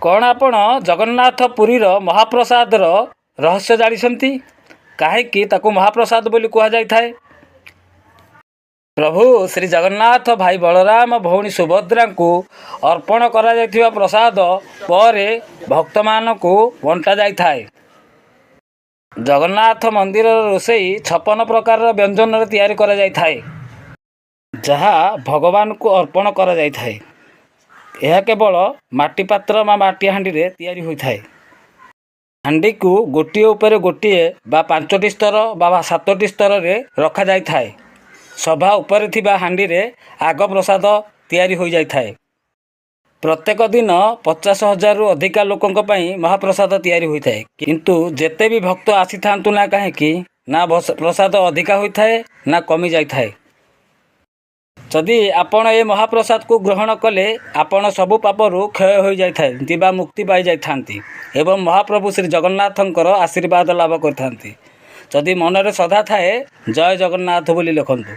କ'ଣ ଆପଣ ଜଗନ୍ନାଥ ପୁରୀର ମହାପ୍ରସାଦର ରହସ୍ୟ ଜାଣିଛନ୍ତି? କାହିଁକି ତାକୁ ମହାପ୍ରସାଦ ବୋଲି କୁହାଯାଇଥାଏ? ପ୍ରଭୁ ଶ୍ରୀ ଜଗନ୍ନାଥ ଭାଇ ବଳରାମ ଭଉଣୀ ସୁଭଦ୍ରାଙ୍କୁ ଅର୍ପଣ କରାଯାଇଥିବା ପ୍ରସାଦ ପରେ ଭକ୍ତମାନଙ୍କୁ ବଣ୍ଟା ଯାଇଥାଏ। ଜଗନ୍ନାଥ ମନ୍ଦିରର ରୋଷେଇ 56 ପ୍ରକାରର ବ୍ୟଞ୍ଜନରେ ତିଆରି କରାଯାଇଥାଏ, ଯାହା ଭଗବାନଙ୍କୁ ଅର୍ପଣ କରାଯାଇଥାଏ। ଏହା କେବଳ ମାଟି ପାତ୍ର ବା ମାଟି ହାଣ୍ଡିରେ ତିଆରି ହୋଇଥାଏ। ହାଣ୍ଡିକୁ ଗୋଟିଏ ଉପରେ ଗୋଟିଏ ବା 5ଟି ସ୍ତର ବା 7ଟି ସ୍ତରରେ ରଖାଯାଇଥାଏ। ସଭା ଉପରେ ଥିବା ହାଣ୍ଡିରେ ଆଗ ପ୍ରସାଦ ତିଆରି ହୋଇଯାଇଥାଏ। ପ୍ରତ୍ୟେକ ଦିନ 50,000ରୁ ଅଧିକା ଲୋକଙ୍କ ପାଇଁ ମହାପ୍ରସାଦ ତିଆରି ହୋଇଥାଏ। କିନ୍ତୁ ଯେତେ ବି ଭକ୍ତ ଆସିଥାନ୍ତୁ ନା କାହିଁକି, ନା ପ୍ରସାଦ ଅଧିକା ହୋଇଥାଏ ନା କମି ଯାଇଥାଏ। ଯଦି ଆପଣ ଏ ମହାପ୍ରସାଦକୁ ଗ୍ରହଣ କଲେ ଆପଣ ସବୁ ପାପରୁ କ୍ଷୟ ହୋଇଯାଇଥାନ୍ତି ବା ମୁକ୍ତି ପାଇଯାଇଥାନ୍ତି ଏବଂ ମହାପ୍ରଭୁ ଶ୍ରୀ ଜଗନ୍ନାଥଙ୍କର ଆଶୀର୍ବାଦ ଲାଭ କରିଥାନ୍ତି। ଯଦି ମନରେ ଶ୍ରଦ୍ଧା ଥାଏ, ଜୟ ଜଗନ୍ନାଥ ବୋଲି ଲେଖନ୍ତୁ।